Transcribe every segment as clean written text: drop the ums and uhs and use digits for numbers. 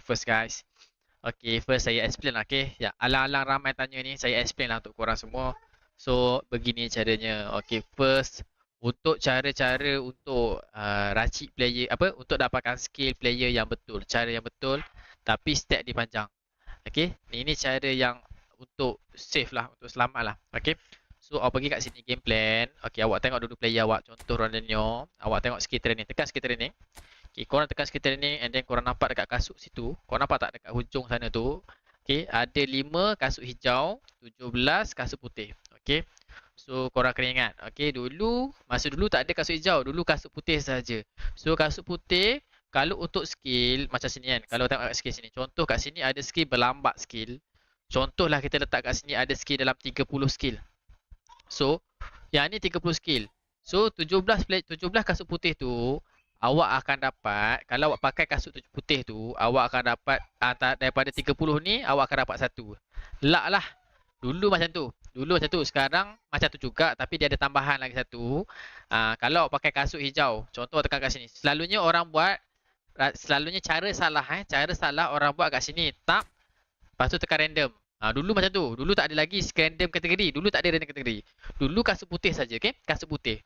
first guys. Okay, first saya explain lah, okay. Ya, alang-alang ramai tanya ni, saya explain lah untuk korang semua. So, begini caranya. Okay, first, untuk cara-cara untuk racik player, untuk dapatkan skill player yang betul. Cara yang betul, tapi step dia panjang. Okay, ini cara yang untuk save lah, untuk selamat lah. Okay, so awak pergi kat sini game plan. Okay, awak tengok dulu player awak. Contoh Ronaldinho, awak tengok skill training. Tekan skill training. Okay, korang tekan skill training and then korang nampak dekat kasut situ. Korang nampak tak dekat hujung sana tu? Okay, ada 5 kasut hijau, 17 kasut putih. Okay, so korang kena ingat. Okay, masa dulu tak ada kasut hijau. Dulu kasut putih saja. So kasut putih, kalau untuk skill, macam sini kan. Kalau tengok kat skill sini. Contoh kat sini ada skill berlambat skill. Contohlah kita letak kat sini ada skill dalam 30 skill. So, yang ni 30 skill. So, 17 kasut putih tu, awak akan dapat, kalau awak pakai kasut putih tu, awak akan dapat daripada 30 ni, awak akan dapat satu. Lak lah. Dulu macam tu. Sekarang macam tu juga, tapi dia ada tambahan lagi satu. Kalau awak pakai kasut hijau, contoh tekan kat sini. Selalunya cara salah orang buat kat sini. Tap, lepas tu tekan random. Dulu macam tu. Dulu tak ada lagi random kategori. Dulu tak ada random kategori. Dulu kasut putih saja, okey? Kasut putih.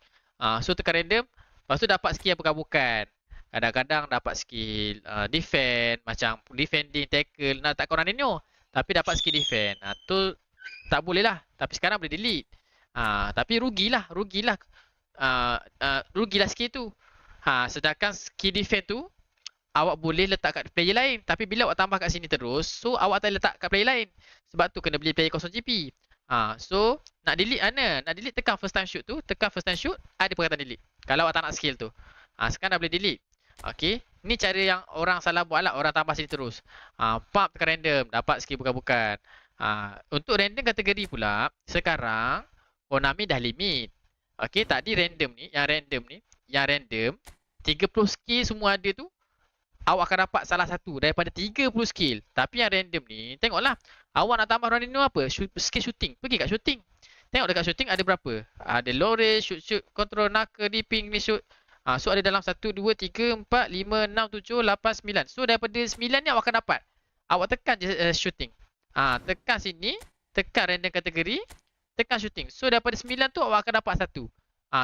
So tekan random. Lepas tu dapat skill yang bukan-bukan. Kadang-kadang dapat skill defend, macam defending, tackle, nak tak korang Ronaldinho. Tapi dapat skill defend. Tu tak boleh lah. Tapi sekarang boleh delete. Tapi rugilah. Rugilah skill tu. Sedangkan skill defend tu, awak boleh letak kat player lain. Tapi bila awak tambah kat sini terus, so awak tak letak kat player lain. Sebab tu kena beli player 0GP. So nak delete mana? Nak delete tekan first time shoot tu. Tekan first time shoot, ada perkataan delete. Kalau awak tak nak skill tu. Sekarang dah boleh delete. Okay, ni cara yang orang salah buat lah. Orang tambah sini terus. Pump tekan random, dapat skill bukan-bukan. Untuk random kategori pula, sekarang Konami dah limit. Okay, tadi yang random 30 skill semua ada tu, awak akan dapat salah satu daripada 30 skill. Tapi yang random ni, tengoklah. Awak nak tambah Ronaldinho apa? Skill shooting. Pergi kat shooting. Tengok dekat shooting ada berapa? Ada low range, shoot, control, knuckle, dipping, ni shoot. So ada dalam 1, 2, 3, 4, 5, 6, 7, 8, 9. So daripada 9 ni awak akan dapat. Awak tekan je shooting. Tekan sini. Tekan random kategori. Tekan shooting. So daripada 9 tu awak akan dapat satu.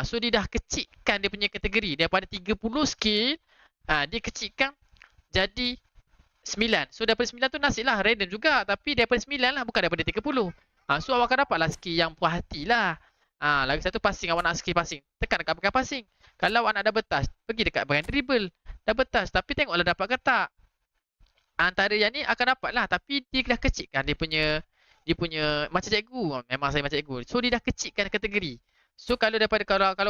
So dia dah kecilkan dia punya kategori. Daripada 30 skill, dia kecilkan jadi 9. So daripada 9 tu nasib lah random juga. Tapi daripada 9 lah, bukan daripada 30. So awak akan dapatlah skill yang puas hati lah. Lagi satu passing. Awak nak skill passing, tekan dekat bahagian passing. Kalau awak nak double touch, pergi dekat bahagian dribble, double touch. Tapi tengoklah dapat ke tak. Antara yang ni akan dapat lah. Tapi dia dah kecilkan dia punya macam cikgu. Memang saya macam cikgu. So dia dah kecilkan kategori. So kalau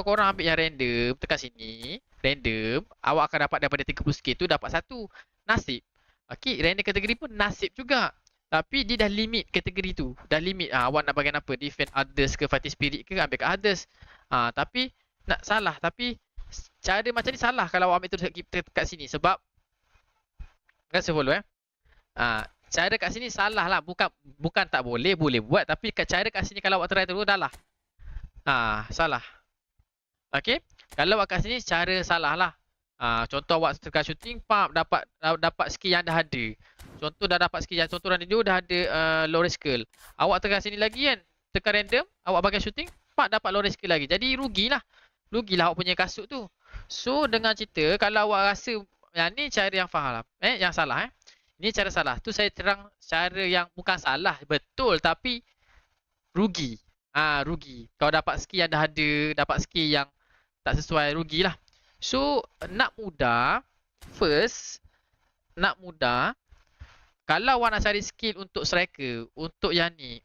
korang ambil yang random, tekan sini, random, awak akan dapat daripada 30 skill tu dapat satu. Nasib. Okay, random kategori pun nasib juga. Tapi dia dah limit kategori tu. Dah limit. Awak nak bagian apa? Defend others ke, fighting spirit ke, ambil kat others. Tapi nak salah. Tapi cara macam ni salah kalau awak ambil terus kat sini. Sebab saya follow cara kat sini salah lah. Bukan tak boleh buat. Tapi cara kat sini kalau awak try terus dah lah. Salah. Okay. Kalau awak kat sini cara salah lah. Contoh awak tekan shooting, pump, dapat skill yang dah ada. Contoh dah dapat skill yang, contoh Ronaldinho dah ada low range skill. Awak tekan sini lagi kan, tekan random, awak bagi shooting, pump dapat low range skill lagi. Jadi rugilah awak punya kasut tu. So dengan cerita, kalau awak rasa yang ni cara yang faham lah, yang salah Ini cara salah. Tu saya terang cara yang bukan salah, betul tapi rugi. Rugi. Kalau dapat skill yang dah ada, dapat skill yang tak sesuai, rugilah. So, nak mudah, kalau awak nak cari skill untuk striker, untuk yang ni,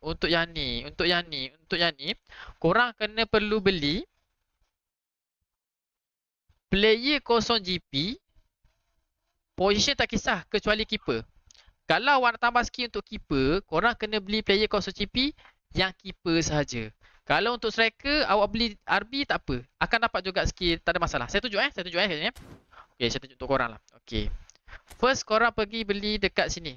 korang kena perlu beli player 0GP, position tak kisah kecuali keeper. Kalau awak nak tambah skill untuk keeper, korang kena beli player 0GP yang keeper sahaja. Kalau untuk striker, awak beli RB tak apa. Akan dapat juga skill, tak ada masalah. Saya tunjuk katanya. Okay, saya tunjuk untuk korang lah. Okay. First, korang pergi beli dekat sini.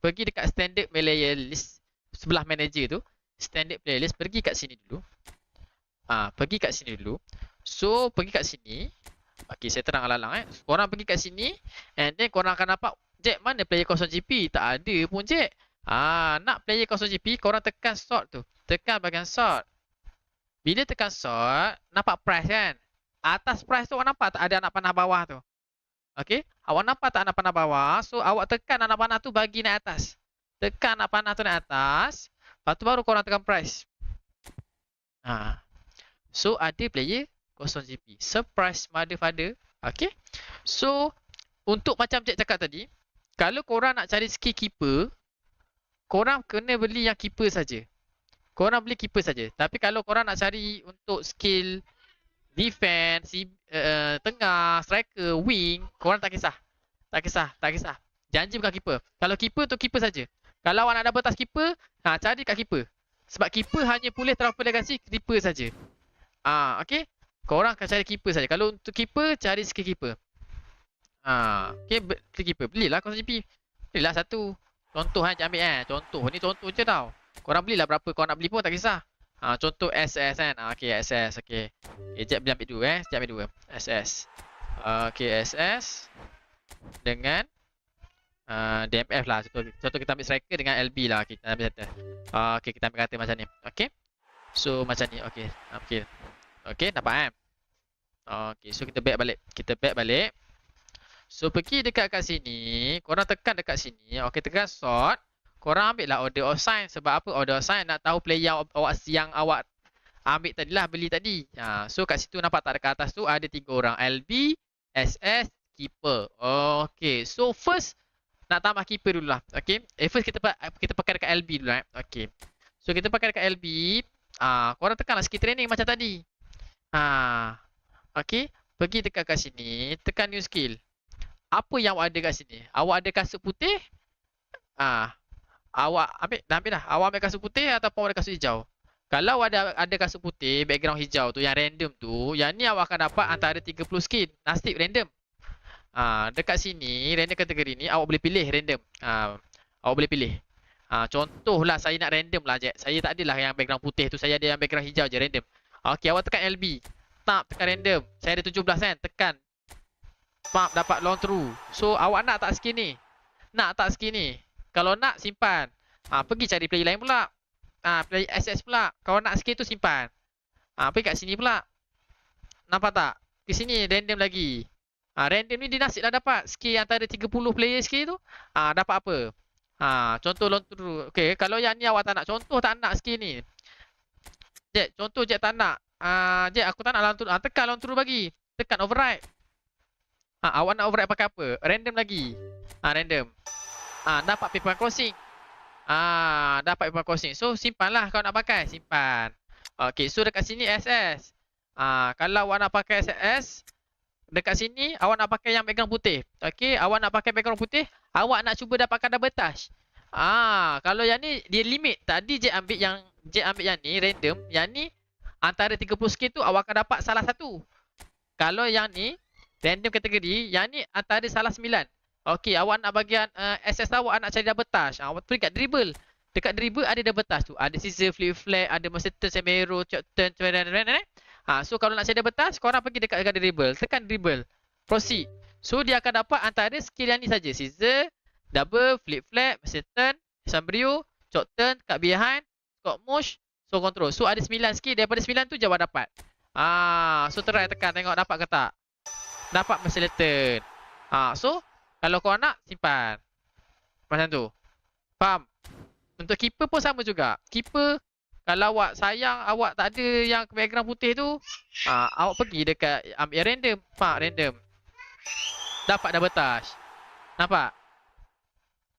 Pergi dekat standard player list. Sebelah manager tu. Standard player list. Pergi kat sini dulu. Pergi kat sini dulu. So, pergi kat sini. Okay, saya terang alang-alang Korang pergi kat sini. And then korang akan dapat Jack, mana player kosong GP? Tak ada pun, Jack. Nak player kosong GP, korang tekan sort tu. Tekan bahagian sort. Bila tekan sort, nampak price kan? Atas price tu awak nampak tak ada anak panah bawah tu? Okay? Awak nampak tak anak panah bawah? So, awak tekan anak panah tu bagi naik atas. Tekan anak panah tu naik atas. Lepas tu baru korang tekan price. So, ada player kosong GP. Surprise mother father. Okay? So, untuk macam Jack cakap tadi, kalau korang nak cari skill keeper, korang kena beli yang keeper saja. Korang beli keeper saja. Tapi kalau korang nak cari untuk skill defense, tengah, striker, wing, korang tak kisah. Tak kisah. Janji bukan keeper. Kalau keeper tu keeper saja. Kalau awak nak double touch keeper, cari kat keeper. Sebab keeper hanya boleh transfer legasi keeper saja. Okay? Korang akan cari keeper saja. Kalau untuk keeper, cari skill keeper. Okay, keeper. Belilah kosong GP. Belilah satu. Contoh Jangan ambil contoh. Ni contoh je tau. Korang belilah berapa korang nak beli pun tak kisah. Contoh SS kan. Okay, SS. Okay. Sekejap ambil dua Sekejap ambil dua. SS. Okay, SS. Dengan DMF lah. Contoh kita ambil striker dengan LB lah. Okay, kita ambil satu. Okay, kita ambil kata macam ni. Okay. So, macam ni. Okay. Okay, nampak kan? Okay, so kita back balik. So, pergi dekat kat sini. Korang tekan dekat sini. Okay, tekan sort. Korang ambil lah order of sign. Sebab apa order of sign? Nak tahu player yang awak ambil tadi lah, beli tadi. So, kat situ nampak tak dekat atas tu ada 3 orang. LB, SS, keeper. Okay, so first nak tambah keeper dulu lah. Okay, first kita pakai dekat LB dulu. Okay, so kita pakai dekat LB. Korang tekan lah skill training macam tadi. Okay, pergi dekat kat sini. Tekan new skill. Apa yang awak ada kat sini? Awak ada kasut putih? Awak ambil dah. Awak ambil kasut putih ataupun ada kasut hijau? Kalau ada kasut putih, background hijau tu, yang random tu, yang ni awak akan dapat antara 30 skin. Nasib random. Dekat sini, random kategori ni, awak boleh pilih random. Awak boleh pilih. Contohlah saya nak random lah, Jack. Saya tak adalah yang background putih tu. Saya ada yang background hijau je, random. Okay, awak tekan LB. Tekan random. Saya ada 17 kan. Tekan. Dapat long through. So, awak nak tak skin ni? Nak tak skin ni? Kalau nak, simpan. Pergi cari player lain pula. Player SS pula. Kalau nak skin tu, simpan. Pergi kat sini pula. Nampak tak? Ke sini, random lagi. Random ni dia nasib lah dapat. Skin antara 30 player skin tu. Dapat apa? Contoh long through. Okay, kalau yang ni awak tak nak. Contoh tak nak skin ni. Jack, contoh Jack tak nak. Jack, aku tak nak long through. Tekan long through bagi. Tekan override. Awak nak override pakai apa? Random lagi. Random. Dapat paper crossing. Dapat paper crossing. So, simpanlah kalau nak pakai. Simpan. Okay, so dekat sini SS. Kalau awak nak pakai SS, dekat sini awak nak pakai yang background putih. Okay, awak nak pakai background putih, awak nak cuba dapatkan double touch. Kalau yang ni dia limit. Tadi Jack ambil yang ni random. Yang ni antara 30 skin tu awak akan dapat salah satu. Kalau yang ni random kategori, yang ni antara salah 9. Okey, awak nak bagian SS awak nak cari double touch. Awak pergi kat dribble. Dekat dribble ada double touch tu. Ada scissor, flip flag, ada masa turn, semero, turn, so kalau nak cari double touch, korang pergi dekat dribble. Tekan dribble. Proceed. So dia akan dapat antara skill yang ni saja. Scissor, double, flip flag, masa turn, sambrio, short turn, cut behind, squat mush, so control. So ada 9 skill. Daripada 9 tu jawab dapat. So try tekan tengok dapat ke tak. Dapat masa turn. So kalau korang nak, simpan. Macam tu. Faham? Untuk keeper pun sama juga. Keeper, kalau awak sayang, awak tak ada yang background putih tu, awak pergi dekat ambil random. Random. Dapat double touch. Nampak?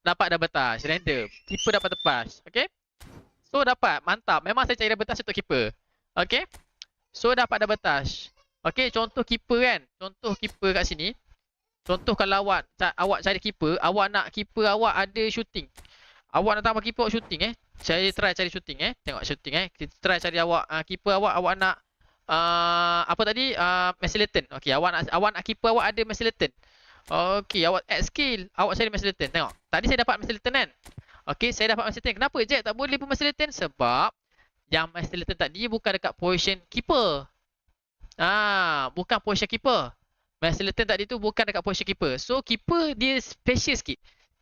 Dapat double touch. Random. Keeper dapat tepas. Okay? So dapat. Mantap. Memang saya cari double touch untuk keeper. Okay? So dapat double touch. Okay, contoh keeper kan. Contoh keeper kat sini. Contoh kalau awak cari keeper, awak nak keeper awak ada shooting. Awak nak tambah keeper awak shooting Saya try cari shooting Tengok shooting Kita try cari awak keeper awak nak apa tadi? Mesilton. Okey, awak nak keeper awak ada Mesilton. Okey, awak add skill, awak cari Mesilton. Tengok. Tadi saya dapat Mesilton kan? Okey, saya dapat Mesilton. Kenapa Jack tak boleh pun Mesilton? Sebab yang Mesilton tadi bukan dekat position keeper. Bukan position keeper. Mesilton tadi tu bukan dekat position keeper. So keeper dia special sikit.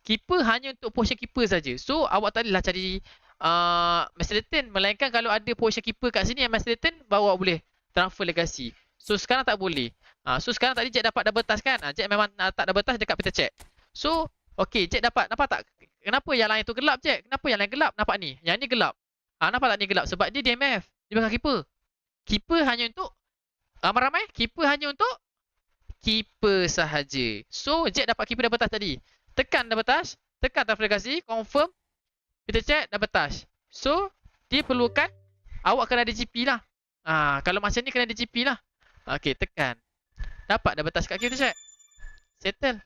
keeper hanya untuk position keeper saja. So awak tak bolehlah cari Master Latin, melainkan kalau ada position keeper kat sini yang Master Latin, baru awak boleh transfer legacy. So sekarang tak boleh. So sekarang tadi Jack dapat double touch kan? Jack memang tak double touch dekat Peter Check. So okey, Jack dapat. Nampak tak? Kenapa yang lain tu gelap, Jack? Kenapa yang lain gelap? Nampak ni. Yang ni gelap. Nampak tak ni gelap? Sebab dia DMF. Dia bukan keeper. Keeper hanya untuk ramai-ramai. Keeper hanya untuk keeper sahaja. So Jack dapat keeper double touch tadi. Tekan double touch, tekan transfer legacy, confirm, kita check double touch. So dia perlukan awak kena ada GP lah. Kalau macam ni kena ada GP lah. Okey, tekan. Dapat double touch kat kita check. Settle.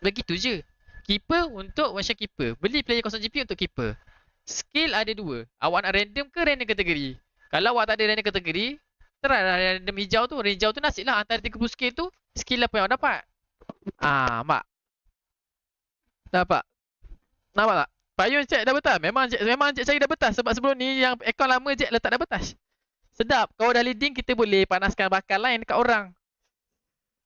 Begitu je. Keeper untuk version keeper. Beli player kosong GP untuk keeper. Skill ada dua. Awak nak random ke random kategori? Kalau awak tak ada random kategori, try lah random hijau tu. Random hijau tu nasib lah antara 30 skill tu, skill apa yang awak dapat. Mak. Nampak? Nampak tak? Payung Jack double touch. Memang Jack cari double touch. Sebab sebelum ni yang akaun lama Jack letak double touch. Sedap. Kalau dah leading, kita boleh panaskan bakal lain dekat orang.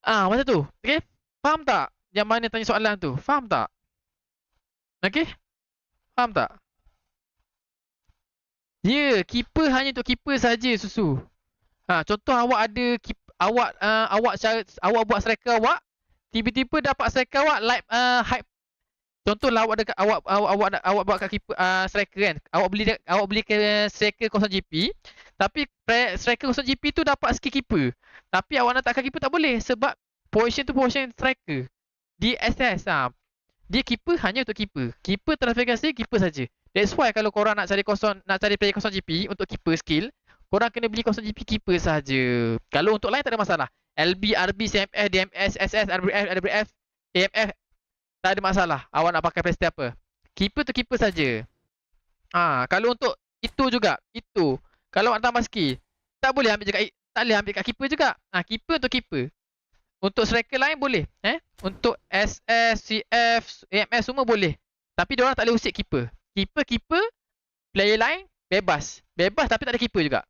Macam tu. Okay? Faham tak? Yang mana tanya soalan tu? Faham tak? Okay? Faham tak? Ya, keeper hanya untuk keeper saja susu. Contoh awak ada awak buat striker awak, tiba-tiba dapat striker awak like hype. Contohlah awak buat kat keeper striker kan. Awak beli ke striker 0GP, tapi striker 0GP tu dapat skill keeper. Tapi awak nak takkan keeper tak boleh sebab position tu position striker. Di SS dia keeper hanya untuk keeper. Keeper transfer keeper saja. That's why kalau korang nak cari player 0GP untuk keeper skill, korang kena beli 0GP keeper saja. Kalau untuk lain tak ada masalah. LB, RB, CMS, DMS, SS, RBF, AMF tak ada masalah. Awak nak pakai playstyle apa? Keeper tu keeper saja. Kalau untuk itu juga, itu. Kalau awak tambah skill, tak boleh ambil kat keeper juga. Keeper untuk keeper. Untuk striker lain boleh. Untuk SS, CF, AMS semua boleh. Tapi diorang tak boleh usik keeper. Keeper, player lain bebas. Bebas tapi tak ada keeper juga.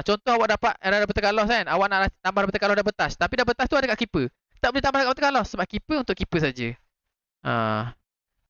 Contoh awak dapat double Carlos kan. Awak nak tambah double Carlos double touch. Tapi double touch tu ada kat keeper. Tak boleh tambah double Carlos sebab keeper untuk keeper saja.